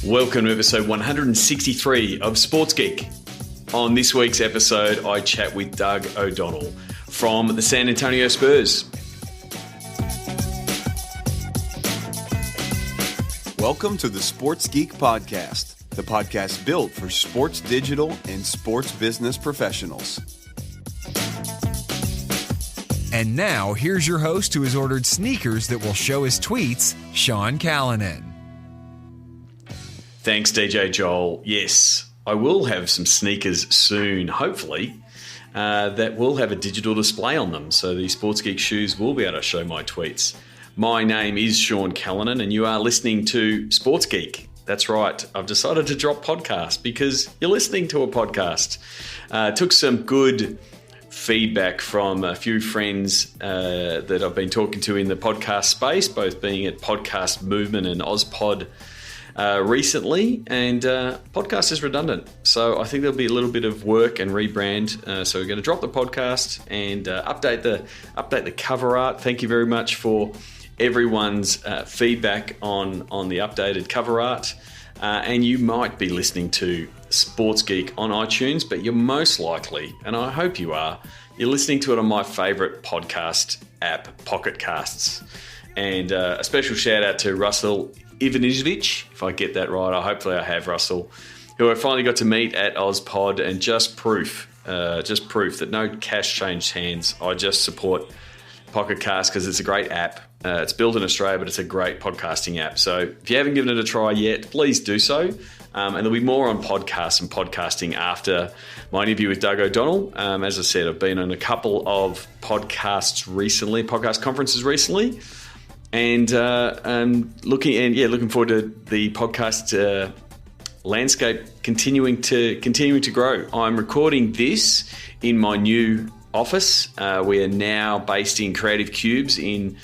Welcome to episode 163 of Sports Geek. On this week's episode, I chat with Doug O'Donnell from the San Antonio Spurs. Welcome to the Sports Geek Podcast, the podcast built for sports digital and sports business professionals. And now, here's your host who has ordered sneakers that will show his tweets, Sean Callanan. Thanks, DJ Joel. Yes, I will have some sneakers soon, hopefully, that will have a digital display on them. So the Sports Geek shoes will be able to show my tweets. My name is Sean Callanan, and you are listening to Sports Geek. That's right. I've decided to drop podcast because you're listening to a podcast. Took some good feedback from a few friends that I've been talking to in the podcast space, both being at Podcast Movement and OzPod recently, and podcast is redundant, so I think there'll be a little bit of work and rebrand. So we're going to drop the podcast and update the cover art. Thank you very much for everyone's feedback on the updated cover art. And you might be listening to Sports Geek on iTunes, but you're most likely, and I hope you are, you're listening to it on my favorite podcast app, Pocket Casts. And a special shout out to Russell Ivanisevic, if I get that right. Hopefully I have, Russell, who I finally got to meet at OzPod, and just proof that no cash changed hands. I just support Pocket Cast because it's a great app. It's built in Australia, but it's a great podcasting app. So if you haven't given it a try yet, please do so. And there'll be more on podcasts and podcasting after my interview with Doug O'Donnell. As I said, I've been on a couple of podcast conferences recently. And looking forward to the podcast landscape continuing to grow. I'm recording this in my new office. We are now based in Creative Cubes in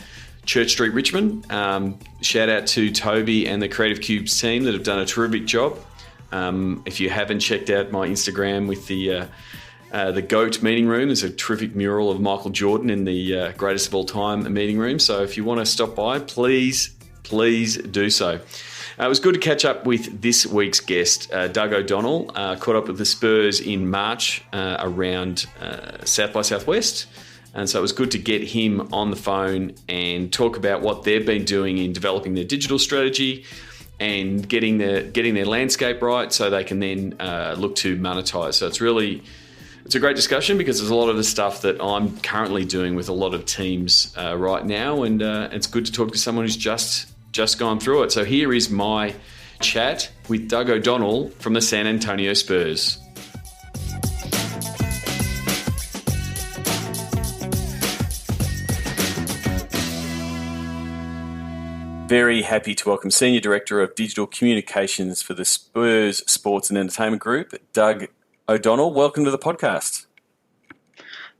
Church Street, Richmond. Shout out to Toby and the Creative Cubes team that have done a terrific job. If you haven't checked out my Instagram with the GOAT meeting room, there's a terrific mural of Michael Jordan in the greatest of all time meeting room. So if you want to stop by, please do so. It was good to catch up with this week's guest, Doug O'Donnell. Caught up with the Spurs in March around South by Southwest. And so it was good to get him on the phone and talk about what they've been doing in developing their digital strategy and getting their landscape right so they can then look to monetize. So it's a great discussion because there's a lot of the stuff that I'm currently doing with a lot of teams right now, and it's good to talk to someone who's just gone through it. So here is my chat with Doug O'Donnell from the San Antonio Spurs. Very happy to welcome Senior Director of Digital Communications for the Spurs Sports and Entertainment Group, Doug O'Donnell. Welcome to the podcast.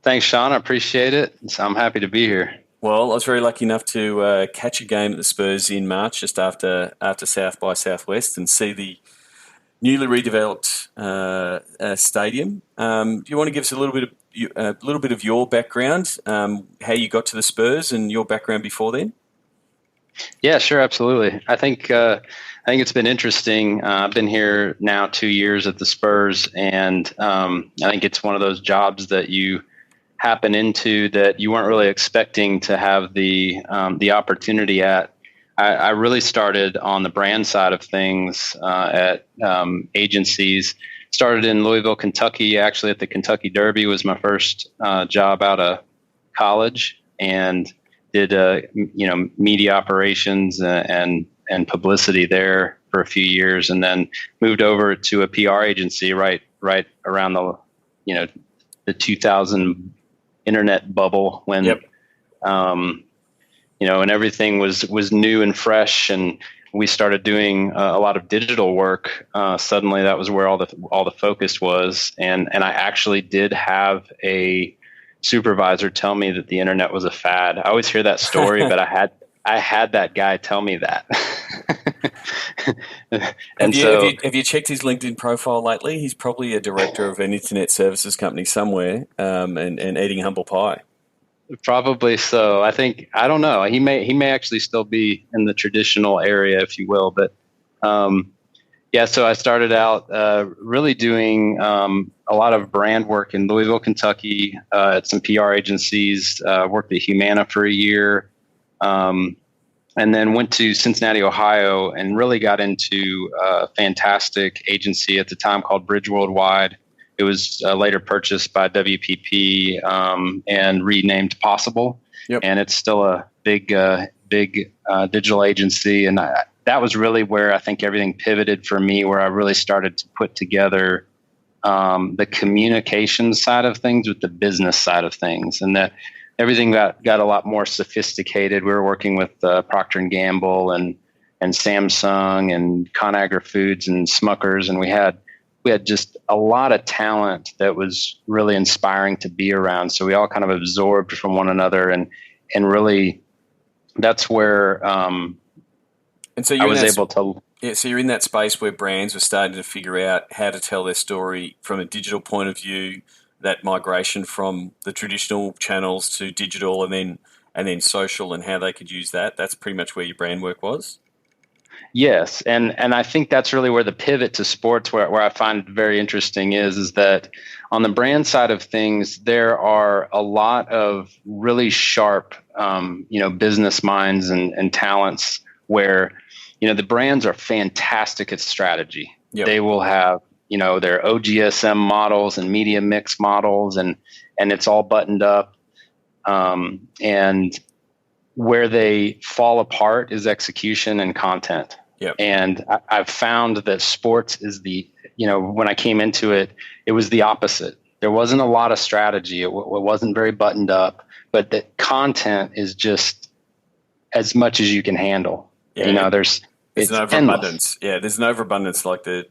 Thanks, Sean. I appreciate it. I'm happy to be here. Well, I was very lucky enough to catch a game at the Spurs in March, just after South by Southwest, and see the newly redeveloped stadium. Do you want to give us a little bit of your background, how you got to the Spurs, and your background before then? Yeah, sure, absolutely. I think it's been interesting. I've been here now 2 years at the Spurs, and I think it's one of those jobs that you happen into that you weren't really expecting to have the opportunity at. I really started on the brand side of things at agencies. Started in Louisville, Kentucky. Actually, at the Kentucky Derby was my first job out of college, and did media operations and publicity there for a few years, and then moved over to a PR agency right around the 2000 internet bubble when and everything was new and fresh, and we started doing a lot of digital work. Suddenly that was where all the focus was, and I actually did have a supervisor tell me that the internet was a fad. I always hear that story, but I had that guy tell me that. Have you checked his LinkedIn profile lately? He's probably a director of an internet services company somewhere, and eating humble pie. Probably so. I don't know. He may actually still be in the traditional area, if you will. But Yeah, so I started out really doing a lot of brand work in Louisville, Kentucky, at some PR agencies. Worked at Humana for a year, and then went to Cincinnati, Ohio, and really got into a fantastic agency at the time called Bridge Worldwide. It was later purchased by WPP and renamed Possible. Yep. And it's still a big digital agency. And that was really where I think everything pivoted for me, where I really started to put together the communication side of things with the business side of things. And that everything got a lot more sophisticated. We were working with Procter & Gamble and Samsung and ConAgra Foods and Smuckers. And we had just a lot of talent that was really inspiring to be around. So we all kind of absorbed from one another, and really that's where and so I was able to. Yeah, so you're in that space where brands were starting to figure out how to tell their story from a digital point of view, that migration from the traditional channels to digital and then social, and how they could use that. That's pretty much where your brand work was. Yes, and I think that's really where the pivot to sports, where I find it very interesting, is that on the brand side of things, there are a lot of really sharp, business minds and talents where, the brands are fantastic at strategy. Yep. They will have, their OGSM models and media mix models, and it's all buttoned up. And where they fall apart is execution and content. Yep. And I've found that sports is when I came into it, it was the opposite. There wasn't a lot of strategy. It wasn't very buttoned up, but the content is just as much as you can handle. Yeah. There's an overabundance. Yeah, there's an overabundance.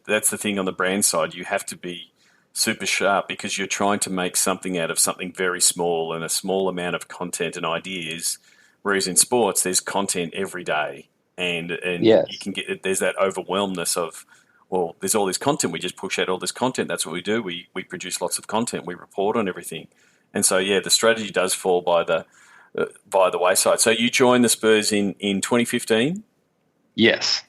That's the thing on the brand side. You have to be super sharp because you're trying to make something out of something very small and a small amount of content and ideas. Whereas in sports, there's content every day, and yes. You can there's that overwhelmness of, well, there's all this content. We just push out all this content. That's what we do. We produce lots of content. We report on everything, and so the strategy does fall by the wayside. So you joined the Spurs in 2015. Yes.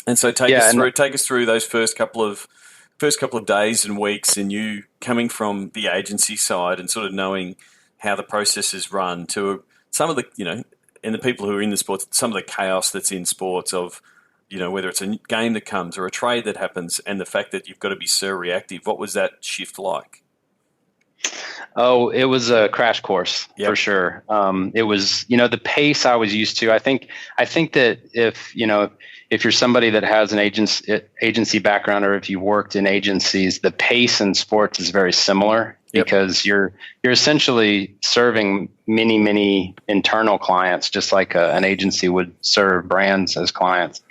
And so take us through those first couple of days and weeks, and you coming from the agency side and sort of knowing how the process is run to some of the, and the people who are in the sports, some of the chaos that's in sports of, whether it's a game that comes or a trade that happens, and the fact that you've got to be so reactive. What was that shift like? Oh, it was a crash course. Yep. For sure. It was, the pace I was used to. I think that if you're somebody that has an agency background, or if you worked in agencies, the pace in sports is very similar. Yep. Because you're essentially serving many internal clients, just like an agency would serve brands as clients.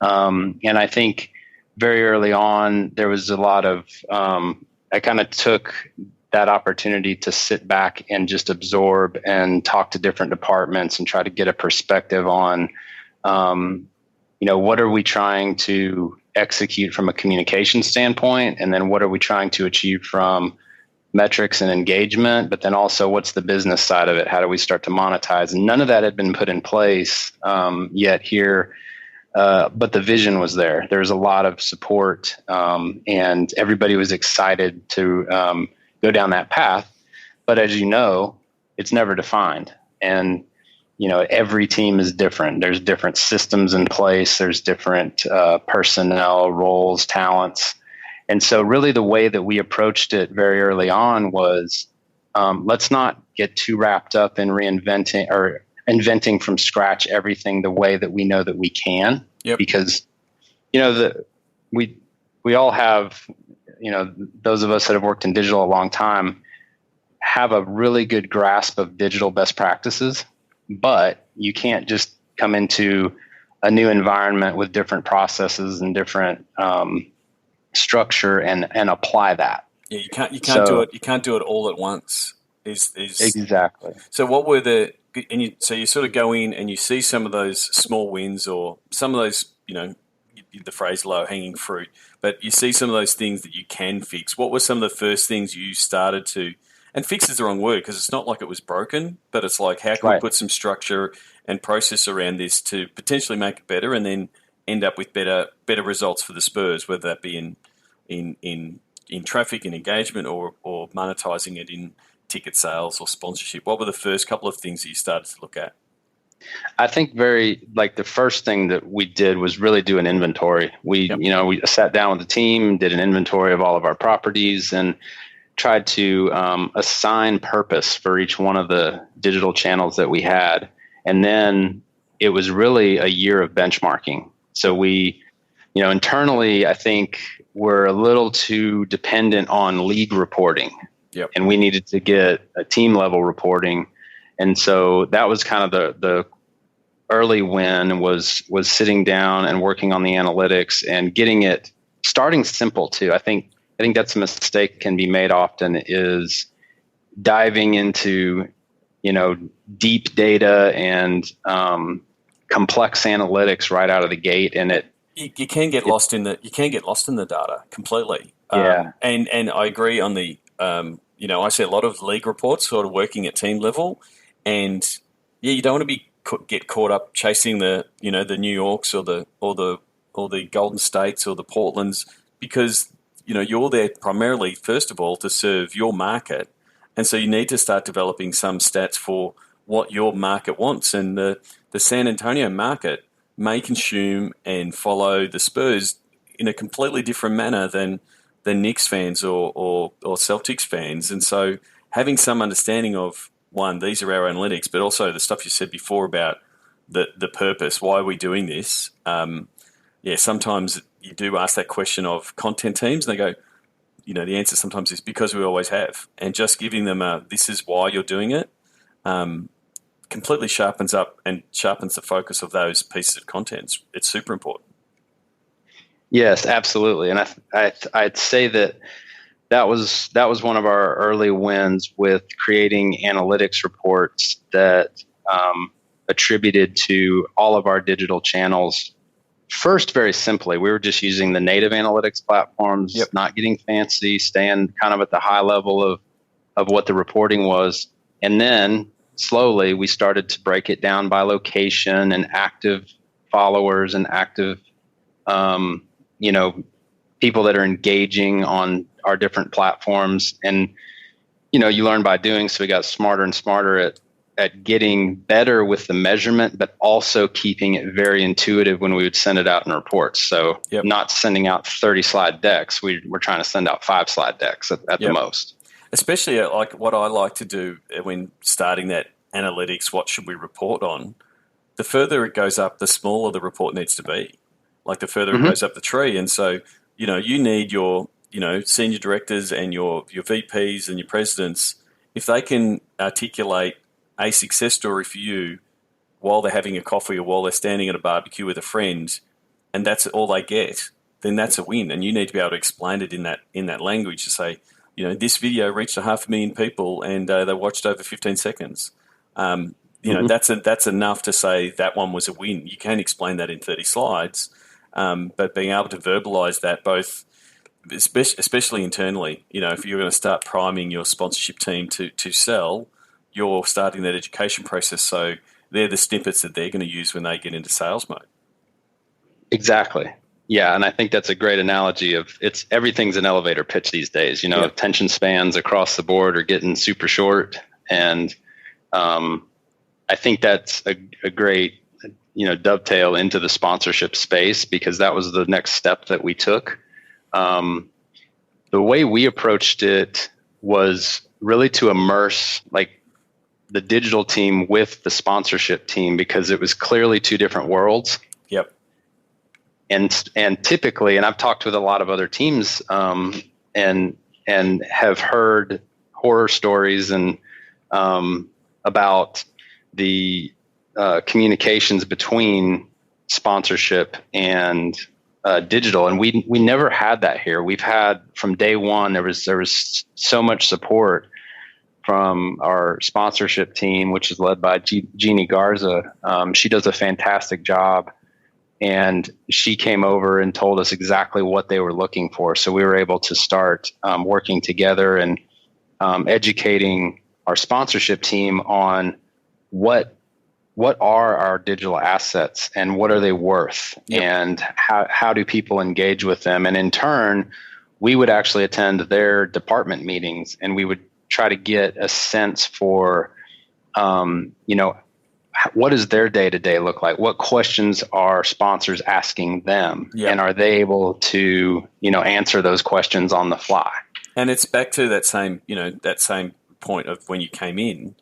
And I think very early on, there was a lot of, I kind of took that opportunity to sit back and just absorb and talk to different departments and try to get a perspective on, what are we trying to execute from a communication standpoint? And then what are we trying to achieve from metrics and engagement? But then also, what's the business side of it? How do we start to monetize? And none of that had been put in place yet here. But the vision was there. There was a lot of support, and everybody was excited to go down that path. But as you know, it's never defined. And, every team is different. There's different systems in place. There's different personnel, roles, talents. And so really the way that we approached it very early on was, let's not get too wrapped up in reinventing or inventing from scratch everything the way that we know that we can. Yep. Because, we all have, those of us that have worked in digital a long time have a really good grasp of digital best practices, but you can't just come into a new environment with different processes and different structure and apply that. Yeah, you can't do it. You can't do it all at once. Is exactly. So what were so you sort of go in and you see some of those small wins or some of those, the phrase low hanging fruit, but you see some of those things that you can fix. What were some of the first things you started to, and fix is the wrong word because it's not like it was broken, but it's like, how can we put some structure and process around this to potentially make it better? And then end up with better results for the Spurs, whether that be in traffic and engagement or monetizing it in ticket sales or sponsorship? What were the first couple of things that you started to look at? I think the first thing that we did was really do an inventory. We sat down with the team, did an inventory of all of our properties, and tried to assign purpose for each one of the digital channels that we had. And then it was really a year of benchmarking. So we, internally, I think we're a little too dependent on league reporting. Yep. And we needed to get a team level reporting. And so that was kind of the early win was sitting down and working on the analytics and getting it starting simple too. I think that's a mistake can be made often, is diving into, deep data and complex analytics right out of the gate. And you can get lost in the data completely. Yeah. And I agree on the, I see a lot of league reports sort of working at team level, and you don't want to get caught up chasing the New Yorks or the Golden States or the Portlands, because you're there primarily, first of all, to serve your market. And so you need to start developing some stats for what your market wants. And the San Antonio market may consume and follow the Spurs in a completely different manner than Knicks fans or Celtics fans. And so having some understanding of, one, these are our analytics, but also the stuff you said before about the purpose, why are we doing this? Sometimes you do ask that question of content teams, and they go, the answer sometimes is because we always have. And just giving them this is why you're doing it, completely sharpens the focus of those pieces of content. It's super important. Yes, absolutely. And I'd say that was one of our early wins with creating analytics reports that attributed to all of our digital channels. First, very simply, we were just using the native analytics platforms, Yep. Not getting fancy, staying kind of at the high level of what the reporting was. And then slowly we started to break it down by location and active followers and active, people that are engaging on our different platforms. And, you learn by doing, so we got smarter and smarter at getting better with the measurement, but also keeping it very intuitive when we would send it out in reports. So Yep. Not sending out 30 slide decks. We're trying to send out 5 slide decks at Yep. the most. Especially like what I like to do when starting that analytics, what should we report on? The further it goes up, the smaller the report needs to be. Like the further Mm-hmm. it goes up the tree. And so, you need your, senior directors and your VPs and your presidents, if they can articulate a success story for you while they're having a coffee or while they're standing at a barbecue with a friend, and that's all they get, then that's a win. And you need to be able to explain it in that language to say, this video reached 500,000 people and they watched over 15 seconds. Mm-hmm. That's enough to say that one was a win. You can explain that in 30 slides, but being able to verbalize that both, especially internally, if you're going to start priming your sponsorship team to sell, you're starting that education process. So they're the snippets that they're going to use when they get into sales mode. Exactly. Yeah. And I think that's a great analogy of everything's an elevator pitch these days. Yeah. Attention spans across the board are getting super short. And I think that's a great, dovetail into the sponsorship space, because that was the next step that we took. The way we approached it was really to immerse the digital team with the sponsorship team, because it was clearly two different worlds. Yep. And typically, and I've talked with a lot of other teams, and have heard horror stories and about the communications between sponsorship and digital, and we never had that here. We've had from day one. There was so much support from our sponsorship team, which is led by Jeannie Garza. She does a fantastic job, and she came over and told us exactly what they were looking for. So we were able to start working together and educating our sponsorship team on what what are our digital assets and what are they worth? Yep. And how do people engage with them? And in turn, we would actually attend their department meetings and we would try to get a sense for, what does their day-to-day look like? What questions are sponsors asking them? Yep. And are they able to, answer those questions on the fly? And it's back to that same point of when you came in,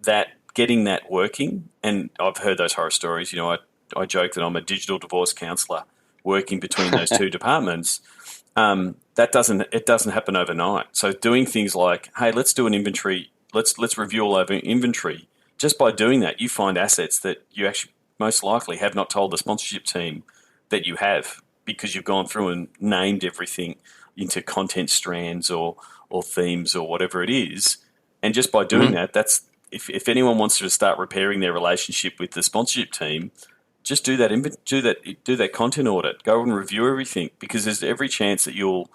that getting that working. And I've heard those horror stories. I joke that I'm a digital divorce counselor working between those two departments. It doesn't happen overnight. So doing things like, hey, let's do an inventory. Let's review all over inventory. Just by doing that, you find assets that you actually most likely have not told the sponsorship team that you have, because you've gone through and named everything into content strands or themes or whatever it is. And just by doing that, that's if anyone wants to start repairing their relationship with the sponsorship team, just do that content audit. Go and review everything, because there's every chance that you'll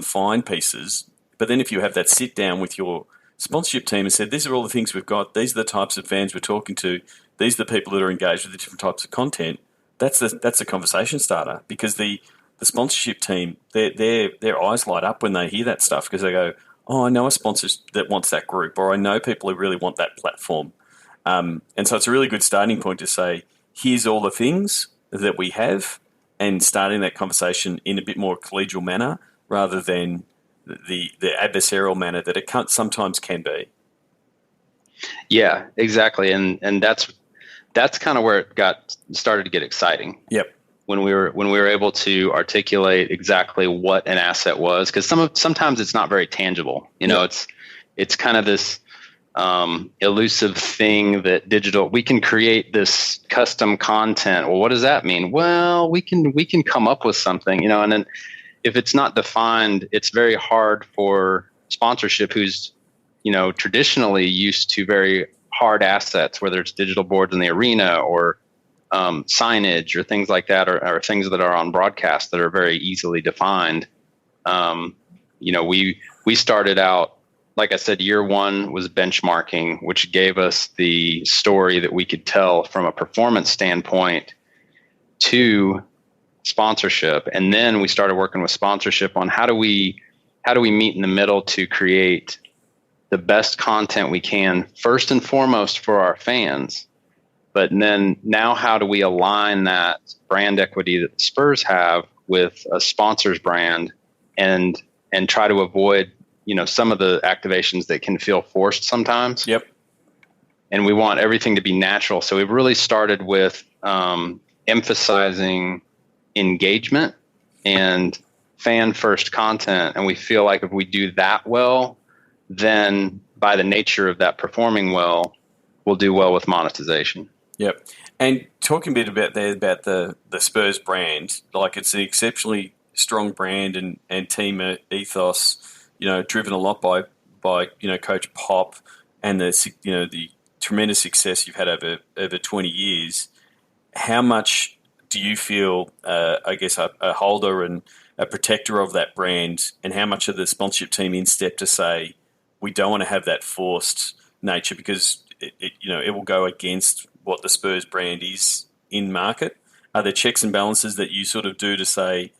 find pieces. But then if you have that sit down with your sponsorship team and said, these are all the things we've got, these are the types of fans we're talking to, these are the people that are engaged with the different types of content, that's a conversation starter, because the sponsorship team, their eyes light up when they hear that stuff, because they go, oh, I know a sponsor that wants that group, or I know people who really want that platform. And so it's a really good starting point to say, here's all the things that we have, and starting that conversation in a bit more collegial manner rather than the adversarial manner that it sometimes can be. Yeah, exactly. And that's kind of where it started to get exciting. Yep. When we were able to articulate exactly what an asset was, because sometimes it's not very tangible. It's kind of this elusive thing that we can create this custom content. Well, what does that mean? Well, we can come up with something, and then if it's not defined, it's very hard for sponsorship who's, traditionally used to very hard assets, whether it's digital boards in the arena or signage or things like that, or things that are on broadcast that are very easily defined. We started out, like I said, year one was benchmarking, which gave us the story that we could tell from a performance standpoint to sponsorship. And then we started working with sponsorship on how do we meet in the middle to create the best content we can, first and foremost for our fans. But then now how do we align that brand equity that the Spurs have with a sponsor's brand and try to avoid, some of the activations that can feel forced sometimes. Yep. And we want everything to be natural. So we've really started with emphasizing engagement and fan first content. And we feel like if we do that well, then by the nature of that performing well, we'll do well with monetization. Yep. And talking a bit about the Spurs brand, like it's an exceptionally strong brand and team ethos, driven a lot by Coach Pop and the tremendous success you've had over 20 years. How much do you feel, a holder and a protector of that brand, and how much of the sponsorship team in step to say we don't want to have that forced nature, because it will go against what the Spurs brand is in market? Are there checks and balances that you sort of do to say,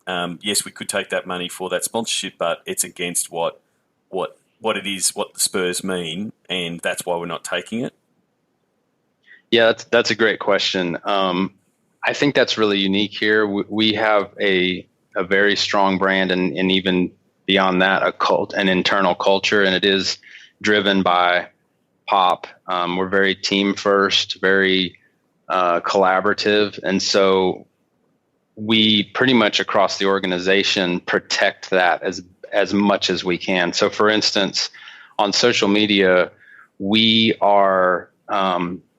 yes, we could take that money for that sponsorship, but it's against what it is, what the Spurs mean, and that's why we're not taking it? Yeah, that's a great question. I think that's really unique here. We have a very strong brand, and even beyond that, an internal culture, and it is driven by Pop. We're very team first, very collaborative, and so we pretty much across the organization protect that as much as we can. So, for instance, on social media, we are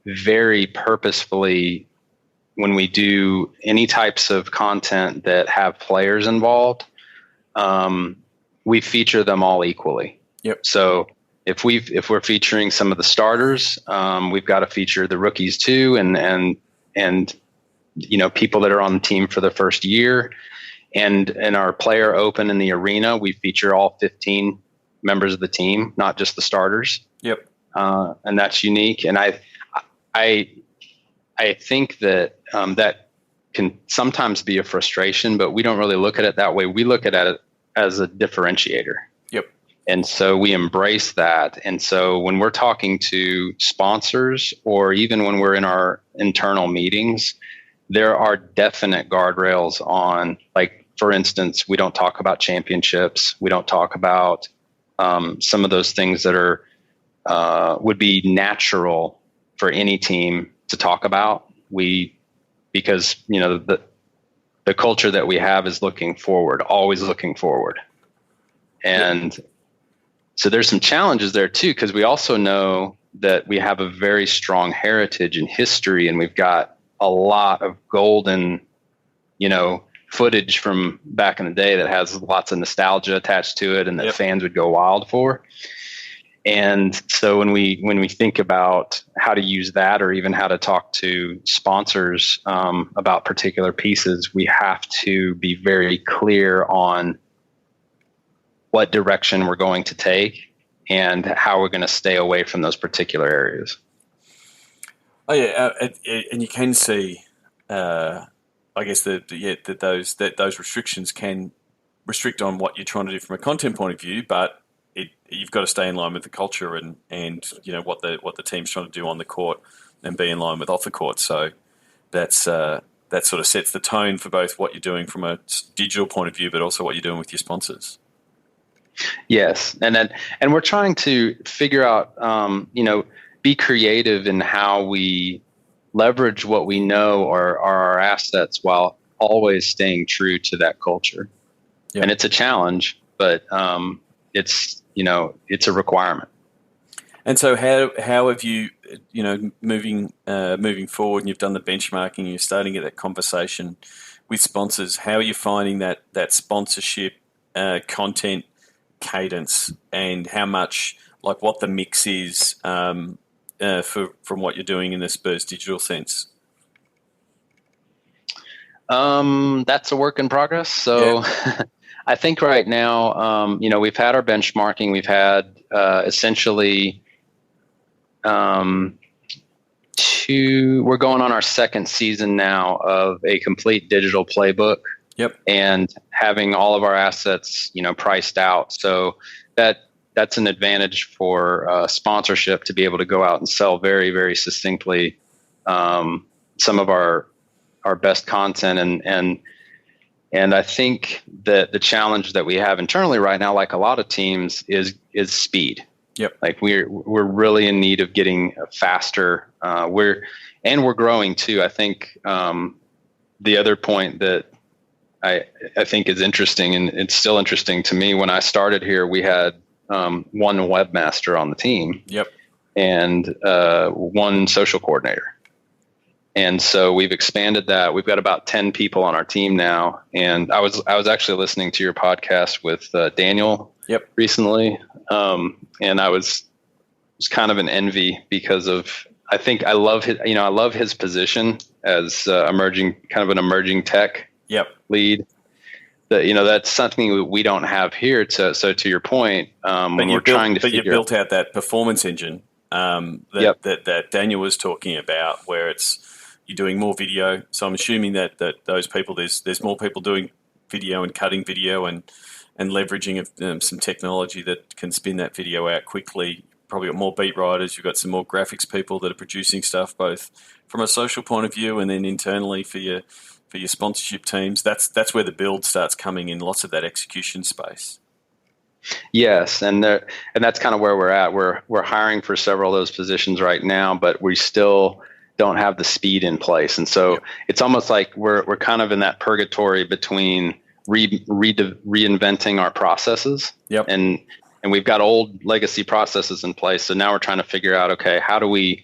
very purposefully, when we do any types of content that have players involved, we feature them all equally. Yep. So if we're featuring some of the starters, we've got to feature the rookies too, and people that are on the team for the first year. And in our player open in the arena, we feature all 15 members of the team, not just the starters. Yep. And that's unique. And I I think that that can sometimes be a frustration, but we don't really look at it that way. We look at it as a differentiator. Yep. And so we embrace that. And so when we're talking to sponsors, or even when we're in our internal meetings, there are definite guardrails on, like, for instance, we don't talk about championships. We don't talk about some of those things that are would be natural for any team to talk about. Because the culture that we have is looking forward, always looking forward. And so there's some challenges there too, because we also know that we have a very strong heritage and history, and we've got a lot of golden, footage from back in the day that has lots of nostalgia attached to it, and that fans would go wild for. And so when we think about how to use that, or even how to talk to sponsors about particular pieces, we have to be very clear on what direction we're going to take and how we're going to stay away from those particular areas. Oh yeah, and you can see, I guess that those restrictions can restrict on what you're trying to do from a content point of view, but you've got to stay in line with the culture and what the team's trying to do on the court, and be in line with off the court. So that sort of sets the tone for both what you're doing from a digital point of view, but also what you're doing with your sponsors. Yes, and we're trying to figure out, be creative in how we leverage what we know are our assets while always staying true to that culture. Yep. And it's a challenge, but it's a requirement. And so how have you, moving forward, and you've done the benchmarking, you're starting to get that conversation with sponsors, how are you finding that sponsorship content cadence, and how much, like, what the mix is from what you're doing in the Spurs digital sense? That's a work in progress. So I think right now, we've had our benchmarking. We've had essentially we're going on our second season now of a complete digital playbook. Yep. And having all of our assets, priced out. So that's an advantage for sponsorship, to be able to go out and sell very, very succinctly some of our best content. And I think that the challenge that we have internally right now, like a lot of teams, is speed. Yep. Like we're really in need of getting faster. We're growing too. I think the other point that I think is interesting, and it's still interesting to me, when I started here, we had one webmaster on the team. Yep. And one social coordinator. And so we've expanded that. We've got about 10 people on our team now. And I was actually listening to your podcast with Daniel recently. And I was kind of an envy, because of, I think I love his position as an emerging tech lead. That's something we don't have here. So to your point, when we're trying to figure out, you built out that performance engine that Daniel was talking about, where you're doing more video. So I'm assuming that those people, there's more people doing video and cutting video and leveraging some technology that can spin that video out quickly. Probably got more beat writers. You've got some more graphics people that are producing stuff, both from a social point of view and then internally for your sponsorship teams. That's where the build starts coming in, lots of that execution space. Yes, and that's kind of where we're at. We're hiring for several of those positions right now, but we still don't have the speed in place. And so it's almost like we're kind of in that purgatory between reinventing our processes. Yep. And we've got old legacy processes in place. So now we're trying to figure out, okay, how do we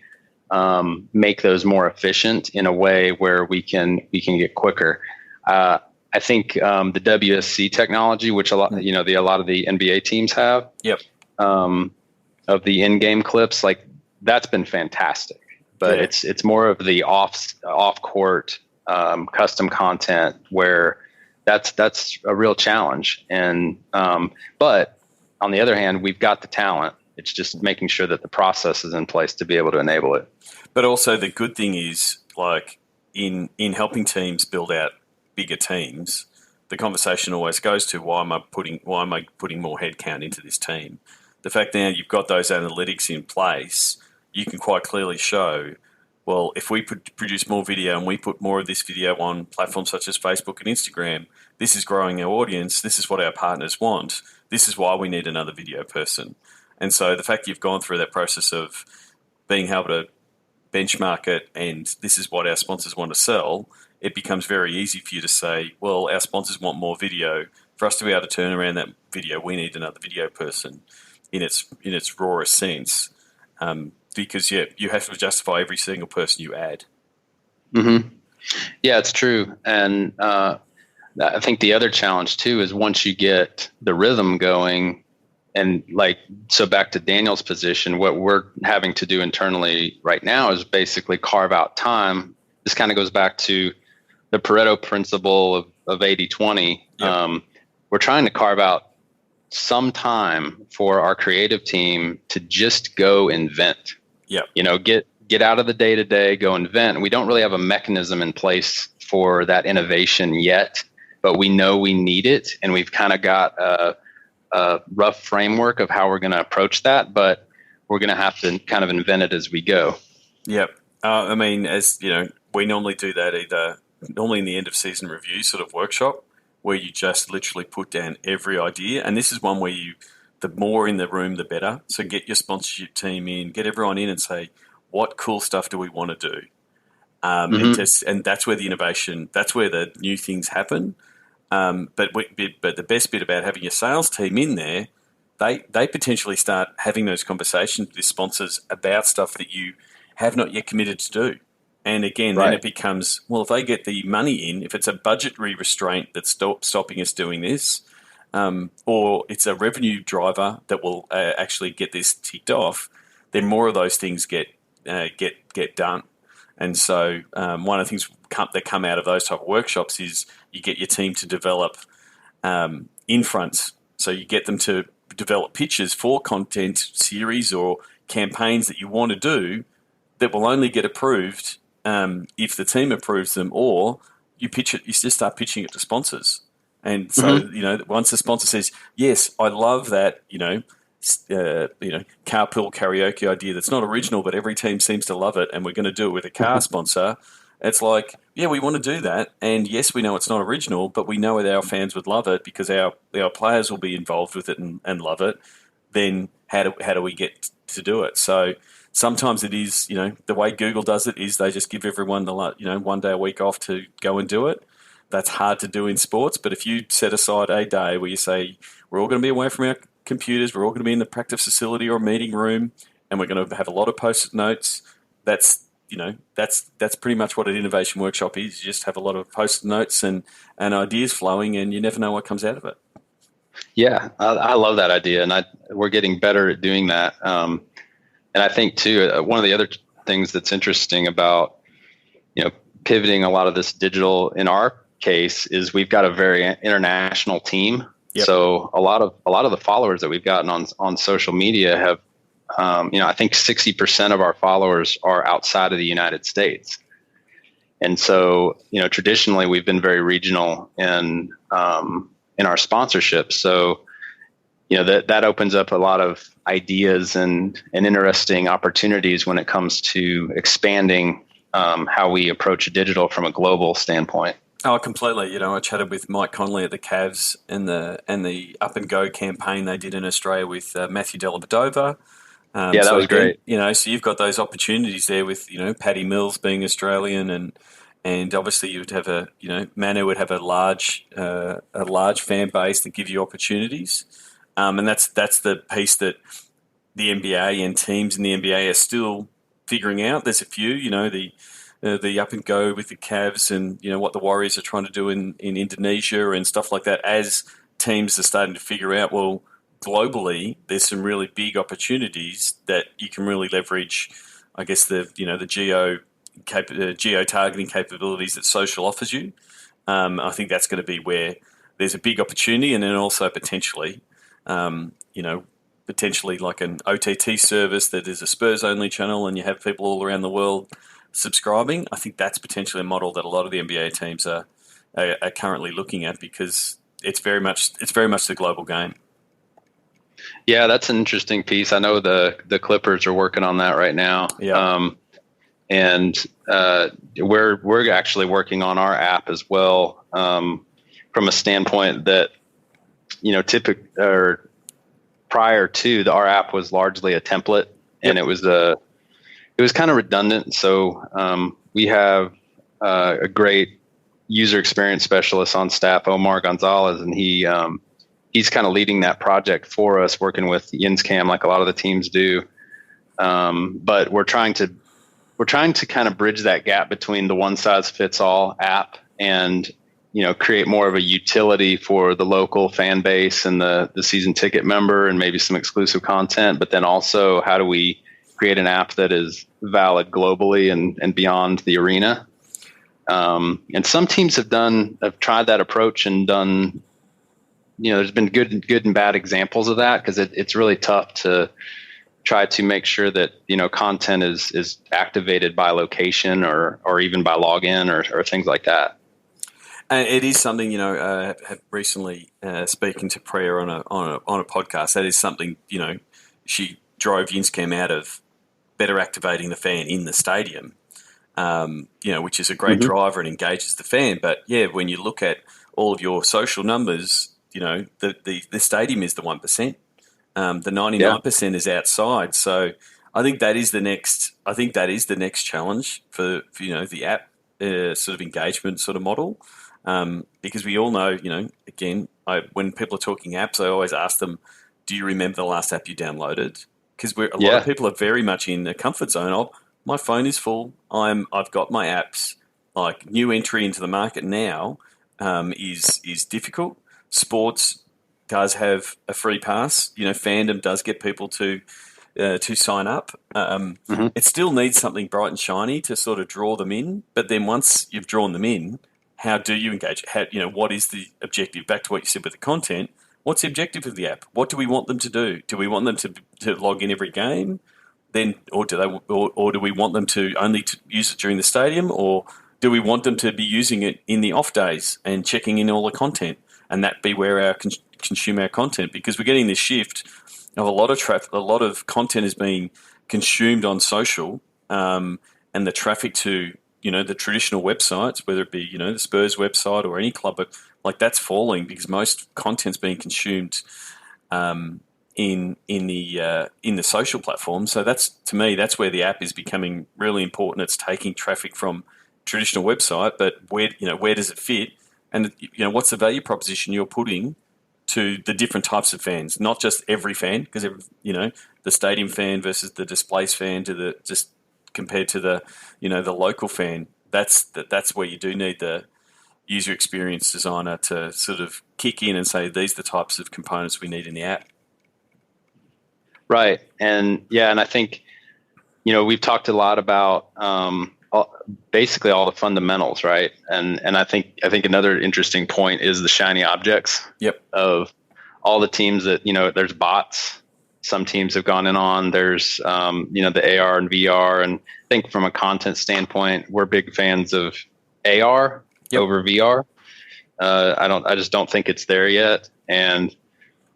make those more efficient in a way where we can get quicker? I think the WSC technology, which a lot of the NBA teams have, of the in-game clips, like, that's been fantastic. But it's more of the off-court custom content where that's a real challenge. And but on the other hand, we've got the talent, It's just making sure that the process is in place to be able to enable it. But also the good thing is, like in helping teams build out bigger teams, the conversation always goes to why am I putting more headcount into this team? The fact now you've got those analytics in place, you can quite clearly show, well, if we produce more video and we put more of this video on platforms such as Facebook and Instagram, this is growing our audience. This is what our partners want. This is why we need another video person. And so the fact you've gone through that process of being able to benchmark it and this is what our sponsors want to sell, it becomes very easy for you to say, well, our sponsors want more video. For us to be able to turn around that video, we need another video person in its rawest sense. Because, you have to justify every single person you add. Mm-hmm. Yeah, it's true. And I think the other challenge, too, is once you get the rhythm going, and so back to Daniel's position, what we're having to do internally right now is basically carve out time. This kind of goes back to the Pareto principle of 80-20. Yep. We're trying to carve out some time for our creative team to just go invent. Yeah. Get out of the day-to-day, go invent. We don't really have a mechanism in place for that innovation yet, but we know we need it, and we've kind of got a rough framework of how we're going to approach that, but we're going to have to kind of invent it as we go. Yep. As you know, we normally do that normally in the end of season review sort of workshop, where you just literally put down every idea. And this is one where the more in the room, the better. So get your sponsorship team in, get everyone in and say, what cool stuff do we want to do? And that's where the innovation, that's where the new things happen. But the best bit about having your sales team in there, they potentially start having those conversations with sponsors about stuff that you have not yet committed to do. And again, Then it becomes, well, if they get the money in, if it's a budgetary restraint that's stopping us doing this, or it's a revenue driver that will actually get this ticked off, then more of those things get done. And so one of the things that come out of those type of workshops is you get your team to develop in fronts. So you get them to develop pitches for content series or campaigns that you want to do that will only get approved if the team approves them, or you pitch it. You just start pitching it to sponsors. And so once the sponsor says, "Yes, I love that," carpool karaoke idea that's not original, but every team seems to love it, and we're going to do it with a car sponsor. It's like, yeah, we want to do that, and yes, we know it's not original, but we know that our fans would love it because our players will be involved with it and love it. Then how do we get to do it? So sometimes it is, the way Google does it is they just give everyone the 1 day a week off to go and do it. That's hard to do in sports, but if you set aside a day where you say we're all going to be away from our computers, we're all going to be in the practice facility or meeting room, and we're going to have a lot of post-it notes. That's pretty much what an innovation workshop is. You just have a lot of post-it notes and ideas flowing, and you never know what comes out of it. Yeah, I love that idea, and we're getting better at doing that. And I think too, one of the other things that's interesting about pivoting a lot of this digital in our case is we've got a very international team. Yep. So a lot of the followers that we've gotten on social media have, I think 60% of our followers are outside of the United States. And so, traditionally we've been very regional in our sponsorship. So, that opens up a lot of ideas and interesting opportunities when it comes to expanding how we approach digital from a global standpoint. Oh, completely. I chatted with Mike Conley at the Cavs and the Up and Go campaign they did in Australia with Matthew Dellavedova. That was great. So you've got those opportunities there with, Paddy Mills being Australian and obviously you would have Manu would have a large fan base that give you opportunities. And that's the piece that the NBA and teams in the NBA are still figuring out. There's a few, the Up and Go with the Cavs and, what the Warriors are trying to do in Indonesia and stuff like that, as teams are starting to figure out, well, globally, there's some really big opportunities that you can really leverage, I guess, the geo-targeting capabilities that social offers you. I think that's going to be where there's a big opportunity, and then also potentially, potentially like an OTT service that is a Spurs only channel, and you have people all around the world subscribing. I think that's potentially a model that a lot of the NBA teams are currently looking at, because it's very much the global game. Yeah, that's an interesting piece. I know the Clippers are working on that right now. Yeah. And we're actually working on our app as well, from a standpoint that, prior to our app was largely a template, and it was kind of redundant. So we have a great user experience specialist on staff, Omar Gonzalez, and he's kind of leading that project for us, working with YinzCam like a lot of the teams do. But we're trying to kind of bridge that gap between the one size fits all app and, create more of a utility for the local fan base and the season ticket member, and maybe some exclusive content. But then also, how do we create an app that is valid globally and beyond the arena? And some teams have tried that approach and done, there's been good and bad examples of that, because it's really tough to try to make sure that, content is activated by location or even by login or things like that. And it is something, I had recently speaking to Priya on a podcast. That is something, she drove YinzCam out of better activating the fan in the stadium, which is a great driver and engages the fan. But yeah, when you look at all of your social numbers, the stadium is the 1%. The 99% is outside. So I think that is the next challenge for the app sort of engagement sort of model. Because we all know, again, when people are talking apps, I always ask them, do you remember the last app you downloaded? Because a lot of people are very much in the comfort zone of, my phone is full, I've got my apps. Like, new entry into the market now is difficult. Sports does have a free pass. Fandom does get people to sign up. It still needs something bright and shiny to sort of draw them in. But then once you've drawn them in, how do you engage? What is the objective? Back to what you said with the content. What's the objective of the app? What do we want them to do? Do we want them to log in every game? Then, or do we want them to only use it during the stadium, or do we want them to be using it in the off days and checking in all the content, and that be where our consume our content? Because we're getting this shift of a lot of traffic, a lot of content is being consumed on social, and the traffic to the traditional websites, whether it be the Spurs website or any club, but like that's falling because most content's being consumed in the social platform. So that's, to me, that's where the app is becoming really important. It's taking traffic from traditional website, but where does it fit? And what's the value proposition you're putting to the different types of fans? Not just every fan, because the stadium fan versus the displaced fan compared to the the local fan. That's where you do need the user experience designer to sort of kick in and say, these are the types of components we need in the app. Right. And I think, we've talked a lot about basically all the fundamentals, right? And I think another interesting point is the shiny objects. Yep. Of all the teams that, there's bots. Some teams have gone in on. There's the AR and VR, and I think from a content standpoint, we're big fans of AR over VR. I just don't think it's there yet. And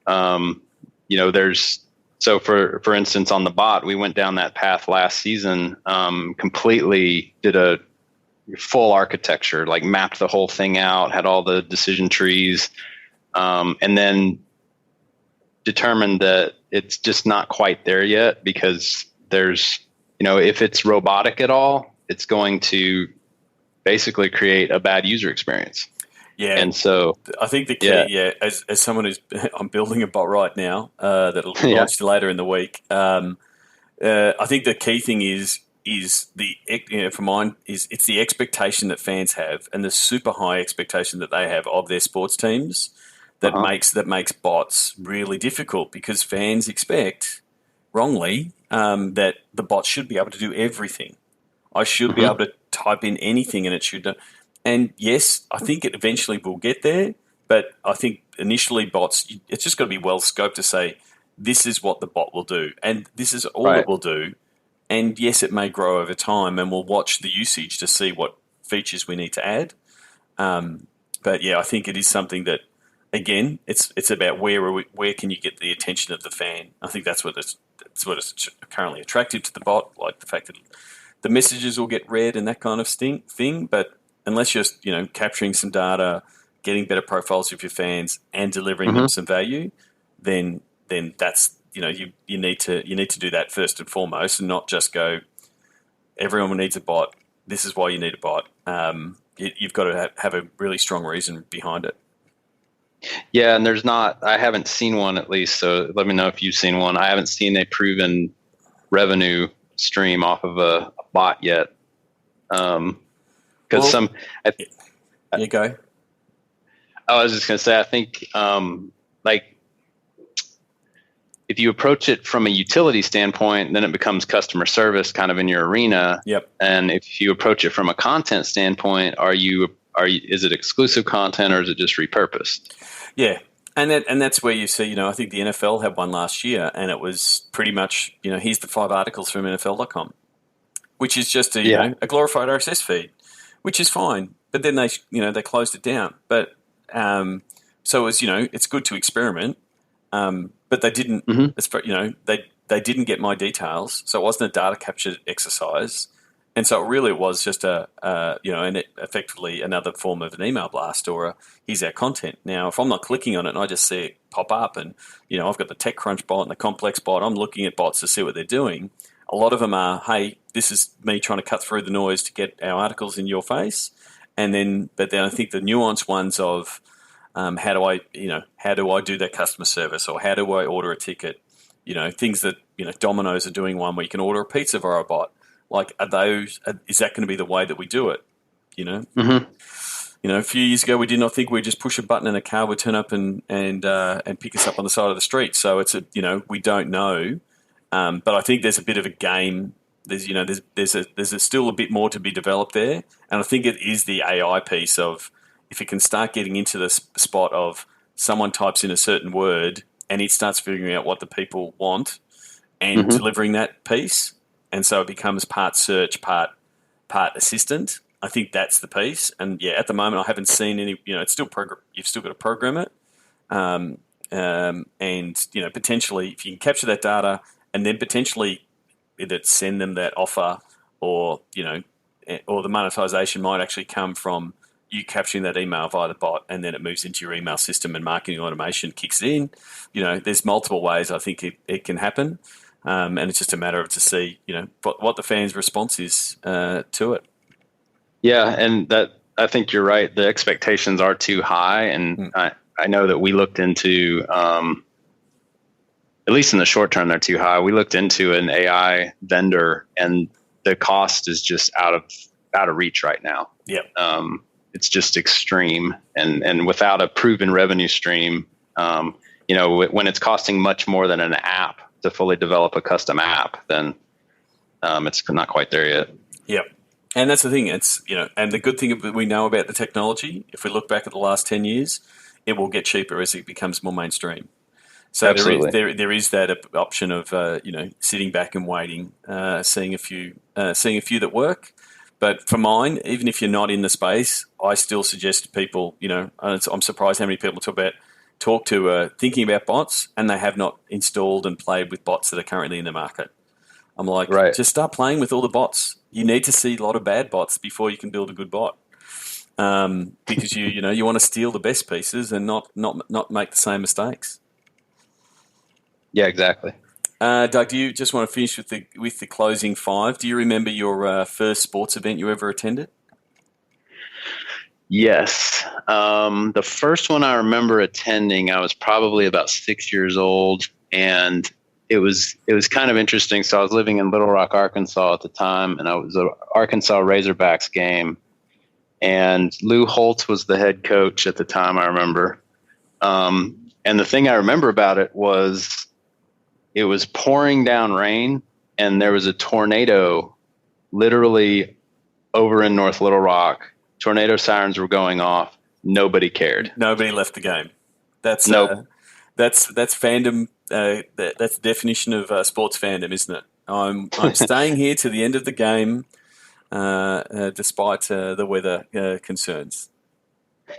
there's, so for instance, on the bot, we went down that path last season. Completely did a full architecture, like mapped the whole thing out, had all the decision trees, and then determined that it's just not quite there yet, because there's, if it's robotic at all, it's going to basically create a bad user experience. Yeah. And so I think the key, as someone who's, I'm building a bot right now that'll be launched later in the week. I think the key thing is for mine is it's the expectation that fans have, and the super high expectation that they have of their sports teams that makes bots really difficult, because fans expect wrongly that the bot should be able to do everything. I should be able to type in anything and it should. And yes, I think it eventually will get there, but I think initially bots, it's just got to be well scoped to say, this is what the bot will do, and this is all it will do. And yes, it may grow over time, and we'll watch the usage to see what features we need to add. But yeah, I think it is something that, again, it's about where can you get the attention of the fan. I think that's what is currently attractive to the bot, like the fact that the messages will get read and that kind of thing. But unless you're capturing some data, getting better profiles of your fans, and delivering them some value, then that's you need to do that first and foremost, and not just go, everyone needs a bot. This is why you need a bot. You've got to have a really strong reason behind it. Yeah, and I haven't seen one, at least, so let me know if you've seen one. I haven't seen a proven revenue stream off of a bot yet. Because you go. I was just going to say, I think, if you approach it from a utility standpoint, then it becomes customer service kind of in your arena. Yep. And if you approach it from a content standpoint, is it exclusive content or is it just repurposed? Yeah. And that's where you see, I think the NFL had one last year, and it was pretty much, here's the 5 articles from NFL.com, which is just a glorified RSS feed, which is fine. But then they closed it down. But so it was, it's good to experiment. But they didn't. They didn't get my details, so it wasn't a data capture exercise, and so it was just effectively another form of an email blast or here's our content. Now, if I'm not clicking on it and I just see it pop up, and I've got the TechCrunch bot and the Complex bot, I'm looking at bots to see what they're doing. A lot of them are, hey, this is me trying to cut through the noise to get our articles in your face, but then I think the nuanced ones of how do I do that customer service, or how do I order a ticket? Things that Domino's are doing one where you can order a pizza via a bot. Like, is that going to be the way that we do it? A few years ago we did not think we'd just push a button and a car would turn up and pick us up on the side of the street. So it's we don't know, but I think there's a bit of a game. There's still a bit more to be developed there, and I think it is the AI piece of, if it can start getting into the spot of someone types in a certain word and it starts figuring out what the people want and delivering that piece, and so it becomes part search, part assistant. I think that's the piece. And yeah, at the moment I haven't seen any. It's still you've still got to program it, and potentially if you can capture that data and then potentially either send them that offer, or or the monetization might actually come from you capturing that email via the bot, and then it moves into your email system and marketing automation kicks it in. There's multiple ways I think it can happen, and it's just a matter of to see, what the fans' response is to it. Yeah, and that, I think you're right. The expectations are too high, and I know that we looked into, at least in the short term, they're too high. We looked into an AI vendor, and the cost is just out of reach right now. Yeah. It's just extreme, and without a proven revenue stream, when it's costing much more than an app to fully develop a custom app, then it's not quite there yet. Yep. And that's the thing. It's, and the good thing we know about the technology, if we look back at the last 10 years, it will get cheaper as it becomes more mainstream. So there is that option of, sitting back and waiting, seeing a few that work. But for mine, even if you're not in the space, I still suggest to people, I'm surprised how many people talk to thinking about bots, and they have not installed and played with bots that are currently in the market. I'm like, just start playing with all the bots. You need to see a lot of bad bots before you can build a good bot, because you want to steal the best pieces and not make the same mistakes. Yeah, exactly. Doug, do you just want to finish with the closing 5? Do you remember your first sports event you ever attended? Yes. The first one I remember attending, I was probably about 6 years old, and it was kind of interesting. So I was living in Little Rock, Arkansas at the time, and I was an Arkansas Razorbacks game, and Lou Holtz was the head coach at the time, I remember. And the thing I remember about it was, it was pouring down rain, and there was a tornado literally over in North Little Rock. Tornado sirens were going off. Nobody cared. Nobody left the game. That's nope. That's fandom that's the definition of sports fandom, isn't it? I'm staying here to the end of the game, despite the weather concerns.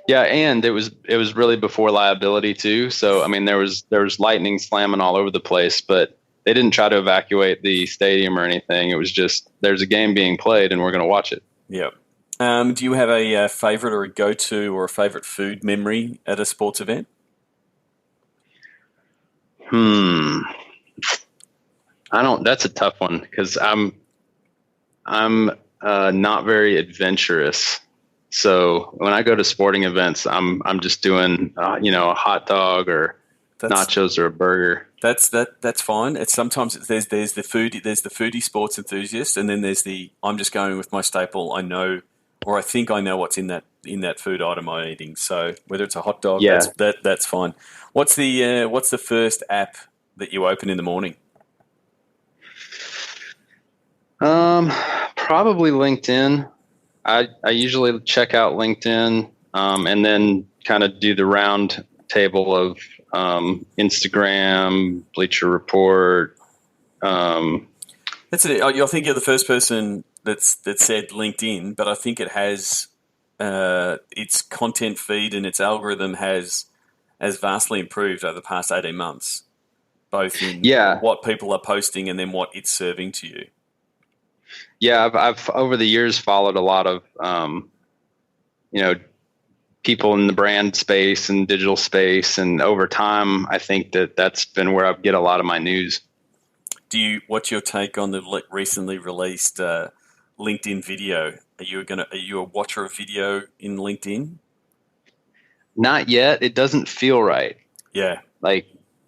Yeah, and it was really before liability too. So I mean, there was lightning slamming all over the place, but they didn't try to evacuate the stadium or anything. It was just there's a game being played, and we're going to watch it. Yeah. Do you have a favorite or a go-to or a favorite food memory at a sports event? I don't. That's a tough one because I'm not very adventurous. So when I go to sporting events, I'm just doing a hot dog or nachos or a burger. That's fine. It's sometimes there's the foodie sports enthusiast, and then there's I'm just going with my staple. I know, or I think I know what's in that food item I'm eating. So whether it's a hot dog, that's fine. What's the first app that you open in the morning? Probably LinkedIn. I usually check out LinkedIn, and then kind of do the round table of Instagram, Bleacher Report. That's it. I think you're the first person that said LinkedIn, but I think it has its content feed and its algorithm has vastly improved over the past 18 months, both in what people are posting and then what it's serving to you. Yeah, I've over the years followed a lot of, people in the brand space and digital space. And over time, I think that's been where I get a lot of my news. What's your take on the recently released LinkedIn video? Are you a watcher of video in LinkedIn? Not yet. It doesn't feel right. Yeah. I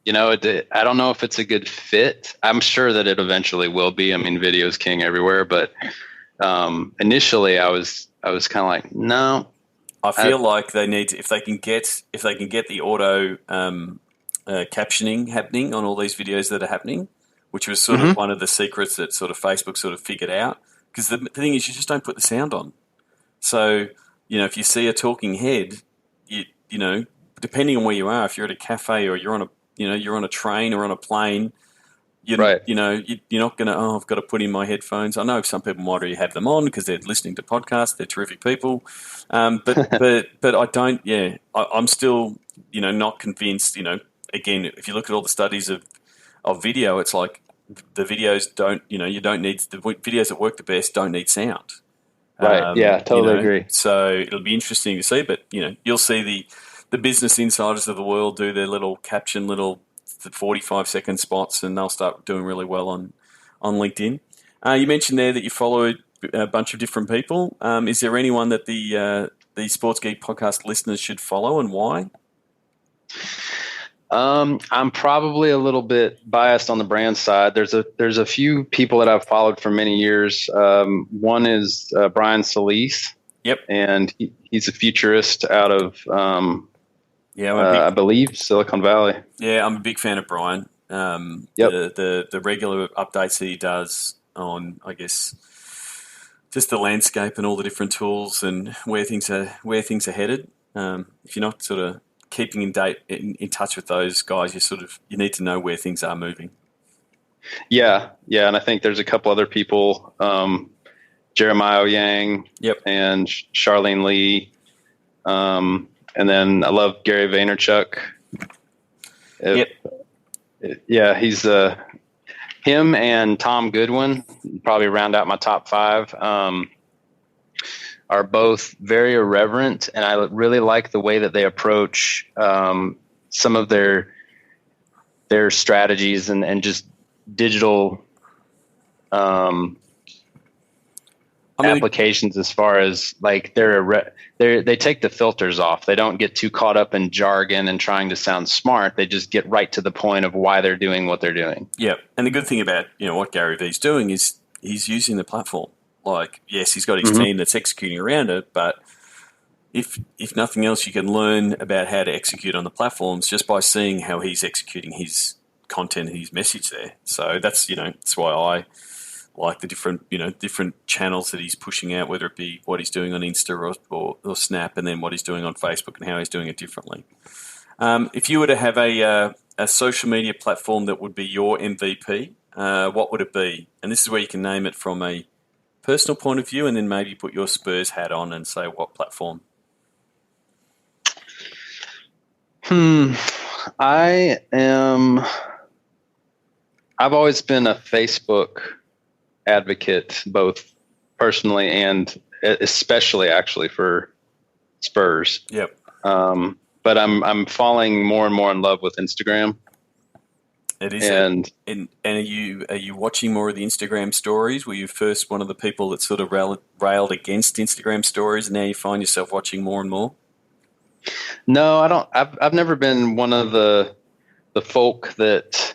don't know if it's a good fit. I'm sure that it eventually will be. I mean, video's king everywhere, but initially I was kind of like, no. I feel like they need to, if they can get the auto captioning happening on all these videos that are happening, which was sort of one of the secrets that sort of Facebook sort of figured out. Because the thing is, you just don't put the sound on. So, if you see a talking head, you know, depending on where you are, if you're at a cafe or you're on a train or on a plane, you're not going to, I've got to put in my headphones. I know some people might already have them on because they're listening to podcasts. They're terrific people. But I don't, I'm still, not convinced, again, if you look at all the studies of video, it's like the videos don't, you don't need, the videos that work the best don't need sound. Right. Totally agree. So it'll be interesting to see, but, you'll see the business insiders of the world do their little 45-second spots, and they'll start doing really well on LinkedIn. You mentioned there that you followed a bunch of different people. Is there anyone that the Sports Geek podcast listeners should follow, and why? I'm probably a little bit biased on the brand side. There's a few people that I've followed for many years. One is Brian Solis. Yep. And he's a futurist out of I believe Silicon Valley. Yeah, I'm a big fan of Brian. The regular updates that he does on, I guess, just the landscape and all the different tools and where things are headed. If you're not sort of keeping in touch with those guys, you need to know where things are moving. Yeah, and I think there's a couple other people, Jeremiah Yang, and Charlene Lee. And then I love Gary Vaynerchuk. He's him and Tom Goodwin, probably round out my top 5, are both very irreverent, and I really like the way that they approach some of their strategies and just digital applications, as far as like they take the filters off. They don't get too caught up in jargon and trying to sound smart. They just get right to the point of why they're doing what they're doing. Yeah, and the good thing about what Gary Vee's doing is he's using the platform. Like, yes, he's got his team that's executing around it, but if nothing else, you can learn about how to execute on the platforms just by seeing how he's executing his content and his message there. So that's that's why I like the different channels that he's pushing out, whether it be what he's doing on Insta or Snap, and then what he's doing on Facebook and how he's doing it differently. If you were to have a a social media platform that would be your MVP, what would it be? And this is where you can name it from a personal point of view, and then maybe put your Spurs hat on and say what platform. I've always been a Facebook advocate, both personally and especially actually for Spurs. Yep. But I'm falling more and more in love with Instagram. It is. And are you watching more of the Instagram stories? Were you first one of the people that sort of railed against Instagram stories, and now you find yourself watching more and more? No, I don't. I've never been one of the folk that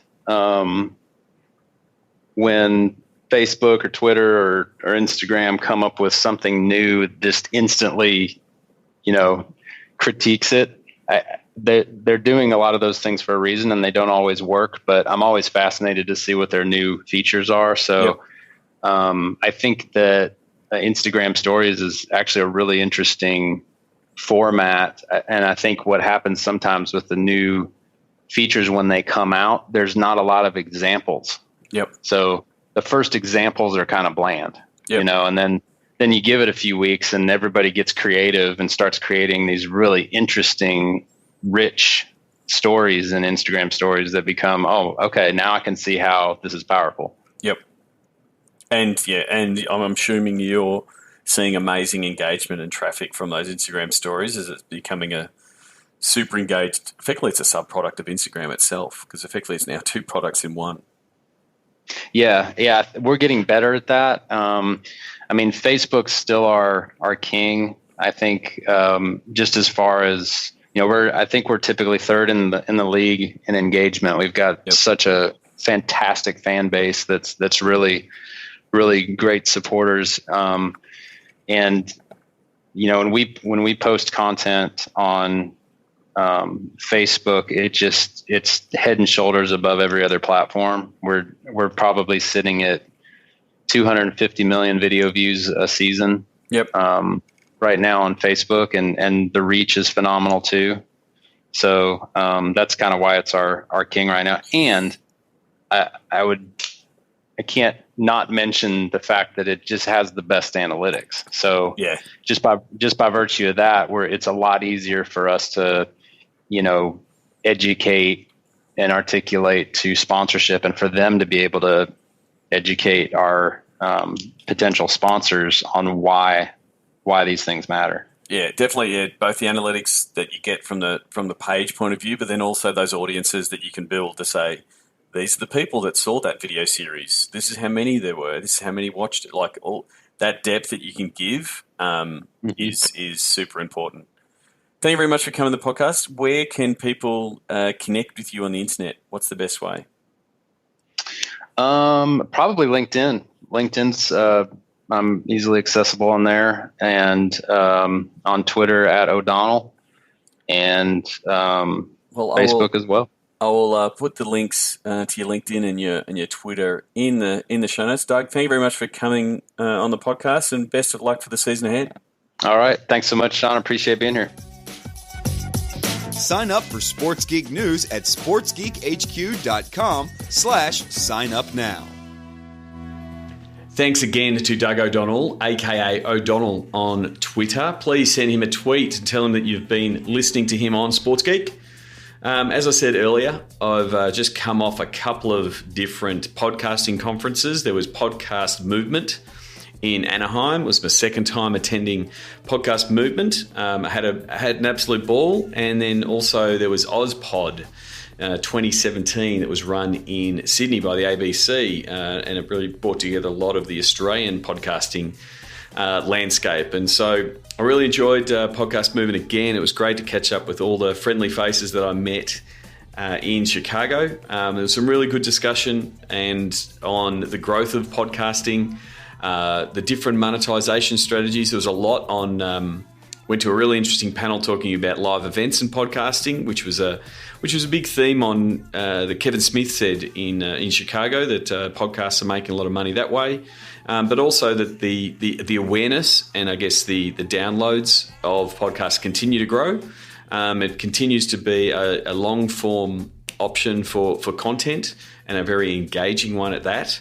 when Facebook or Twitter or Instagram come up with something new, just instantly, critiques it. They're doing a lot of those things for a reason, and they don't always work. But I'm always fascinated to see what their new features are. So I think that Instagram Stories is actually a really interesting format. And I think what happens sometimes with the new features when they come out, there's not a lot of examples. Yep. So the first examples are kind of bland, and then you give it a few weeks and everybody gets creative and starts creating these really interesting, rich stories in Instagram Stories that become, oh, okay, now I can see how this is powerful. Yep. And I'm assuming you're seeing amazing engagement and traffic from those Instagram Stories as it's becoming a super engaged. Effectively, it's a sub-product of Instagram itself, because effectively it's now two products in one. Yeah, we're getting better at that. Facebook's still our king. I think just as far as I think we're typically third in the league in engagement. We've got such a fantastic fan base that's really, really great supporters. And when we post content on Facebook, it's head and shoulders above every other platform. We're probably sitting at 250 million video views a season. Yep. Right now on Facebook, and the reach is phenomenal too. So that's kind of why it's our king right now. And I can't not mention the fact that it just has the best analytics. So just by virtue of that, it's a lot easier for us to, educate and articulate to sponsorship, and for them to be able to educate our potential sponsors on why these things matter. Yeah, definitely. Yeah, both the analytics that you get from the page point of view, but then also those audiences that you can build to say, these are the people that saw that video series. This is how many there were. This is how many watched it. Like, all that depth that you can give is super important. Thank you very much for coming to the podcast. Where can people connect with you on the internet? What's the best way? Probably LinkedIn. LinkedIn's I'm easily accessible on there, and on Twitter at O'Donnell, and Facebook as well. I will put the links to your LinkedIn and your Twitter in the show notes. Doug, thank you very much for coming on the podcast, and best of luck for the season ahead. All right. Thanks so much, Sean. Appreciate being here. Sign up for Sports Geek News at sportsgeekhq.com/sign up now. Thanks again to Doug O'Donnell, aka O'Donnell on Twitter. Please send him a tweet and tell him that you've been listening to him on Sports Geek. As I said earlier, I've just come off a couple of different podcasting conferences. There was Podcast Movement in Anaheim. It was my second time attending Podcast Movement. I had an absolute ball. And then also there was OzPod 2017 that was run in Sydney by the ABC, and it really brought together a lot of the Australian podcasting landscape. And so I really enjoyed Podcast Movement again. It was great to catch up with all the friendly faces that I met in Chicago. There was some really good discussion on the growth of podcasting, the different monetization strategies. There was a lot on. Went to a really interesting panel talking about live events and podcasting, which was a big theme on that Kevin Smith said in Chicago, that podcasts are making a lot of money that way, but also that the awareness and I guess the downloads of podcasts continue to grow. It continues to be a long form option for content, and a very engaging one at that.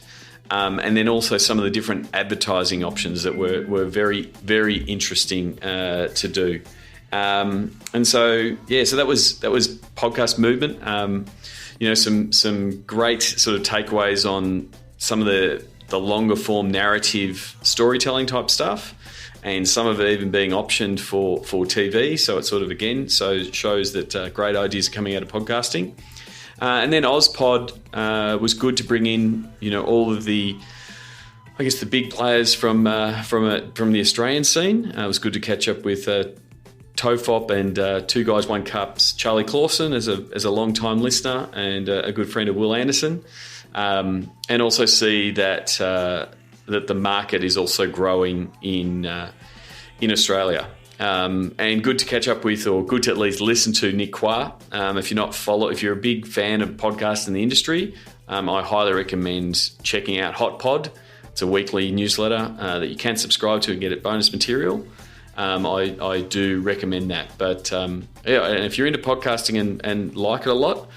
And then also some of the different advertising options that were very, very interesting to do. And so that was Podcast Movement. Some great sort of takeaways on some of the longer form narrative storytelling type stuff, and some of it even being optioned for TV. So it sort of, again, shows that great ideas are coming out of podcasting. And then Ozpod was good to bring in, all of the, I guess, the big players from the Australian scene. It was good to catch up with Tofop and Two Guys, One Cup's Charlie Clausen as a long-time listener and a good friend of Will Anderson. And also see that the market is also growing in Australia. And good to catch up with, or good to at least listen to, Nick Quah. If you're a big fan of podcasts in the industry, I highly recommend checking out Hot Pod. It's a weekly newsletter that you can subscribe to and get it bonus material. I do recommend that. But and if you're into podcasting and like it a lot,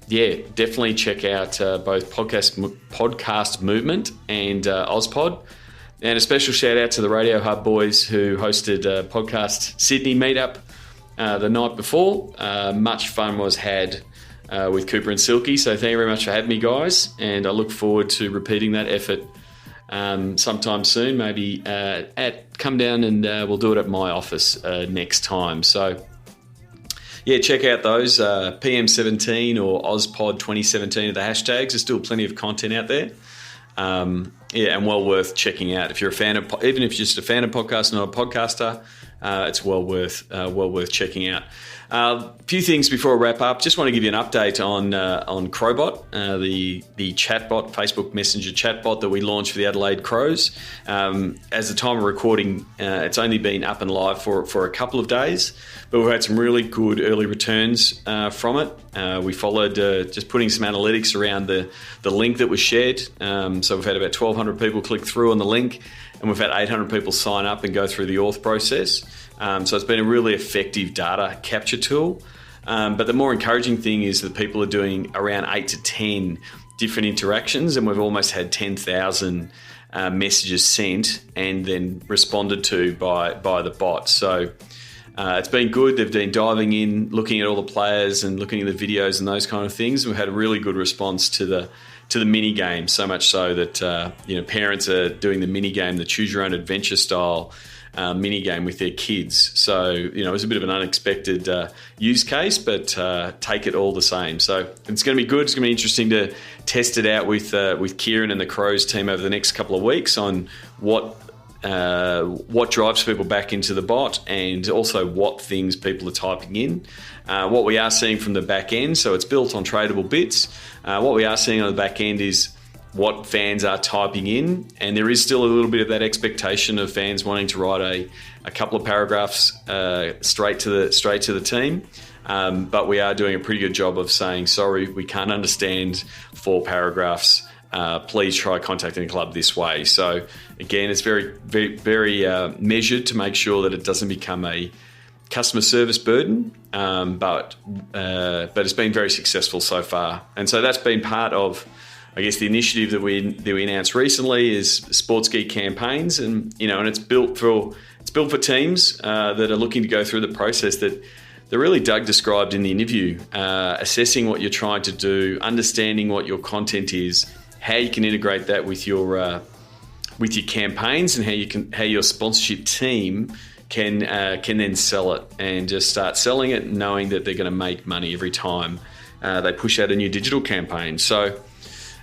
definitely check out both Podcast Movement and Ozpod. And a special shout out to the Radio Hub boys who hosted a Podcast Sydney meetup the night before. Much fun was had with Cooper and Silky. So thank you very much for having me, guys. And I look forward to repeating that effort sometime soon. Maybe come down and we'll do it at my office next time. So check out those PM17 or Ozpod 2017 are the hashtags. There's still plenty of content out there. And well worth checking out. If you're a fan of, even if you're just a fan of podcasts, not a podcaster, it's well worth checking out. A few things before I wrap up. Just want to give you an update on Crowbot, the chatbot, Facebook Messenger chatbot that we launched for the Adelaide Crows. As the time of recording, it's only been up and live for a couple of days, but we've had some really good early returns from it. We followed just putting some analytics around the link that was shared. So we've had about 1,200 people click through on the link, and we've had 800 people sign up and go through the auth process. So it's been a really effective data capture tool. But the more encouraging thing is that people are doing around 8 to 10 different interactions, and we've almost had 10,000 messages sent and then responded to by the bot. So it's been good. They've been diving in, looking at all the players and looking at the videos and those kind of things. We've had a really good response to the mini game, so much so that parents are doing the mini game, the choose your own adventure style mini game with their kids. So it was a bit of an unexpected use case, but take it all the same. So it's going to be good. It's going to be interesting to test it out with Kieran and the Crows team over the next couple of weeks on what drives people back into the bot, and also what things people are typing in. What we are seeing from the back end, so it's built on tradable bits. What we are seeing on the back end is what fans are typing in, and there is still a little bit of that expectation of fans wanting to write a couple of paragraphs straight to the team. But we are doing a pretty good job of saying, sorry, we can't understand 4 paragraphs. Please try contacting the club this way. So again, it's very, very, very measured to make sure that it doesn't become a customer service burden, but it's been very successful so far. And so that's been part of, I guess, the initiative that we announced recently is Sports Geek campaigns, and it's built for teams that are looking to go through the process that really Doug described in the interview, assessing what you're trying to do, understanding what your content is, how you can integrate that with your campaigns, and how your sponsorship team can then sell it, and just start selling it, knowing that they're going to make money every time they push out a new digital campaign. So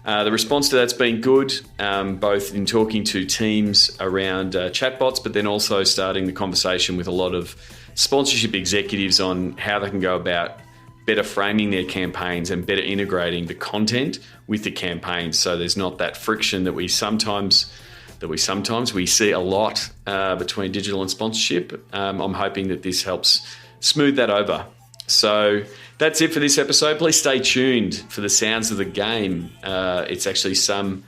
the response to that's been good, both in talking to teams around chatbots, but then also starting the conversation with a lot of sponsorship executives on how they can go about better framing their campaigns and better integrating the content with the campaigns, so there's not that friction that we sometimes see a lot between digital and sponsorship. I'm hoping that this helps smooth that over. So that's it for this episode. Please stay tuned for the sounds of the game. It's actually some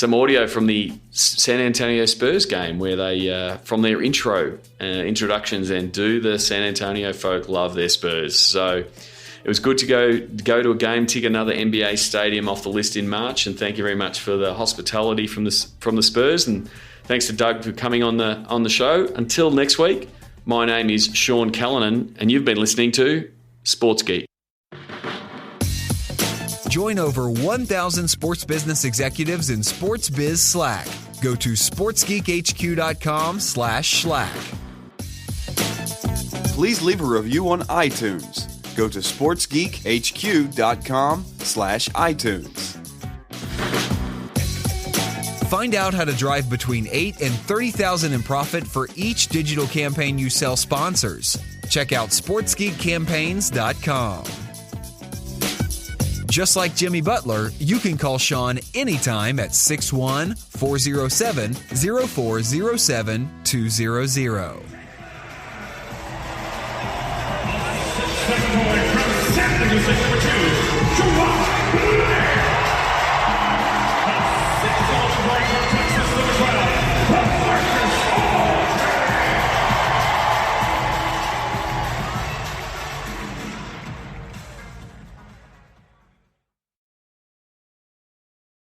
audio from the San Antonio Spurs game, where they, from their introductions, and do the San Antonio folk love their Spurs. So it was good to go to a game, tick another NBA stadium off the list in March, and thank you very much for the hospitality from the Spurs, and thanks to Doug for coming on the show. Until next week, my name is Sean Callanan, and you've been listening to Sports Geek. Join over 1,000 sports business executives in Sports Biz Slack. Go to sportsgeekhq.com/Slack. Please leave a review on iTunes. Go to sportsgeekhq.com/iTunes. Find out how to drive between $8,000 and $30,000 in profit for each digital campaign you sell sponsors. Check out sportsgeekcampaigns.com. Just like Jimmy Butler, you can call Sean anytime at 61407-0407-200. Second, number 2,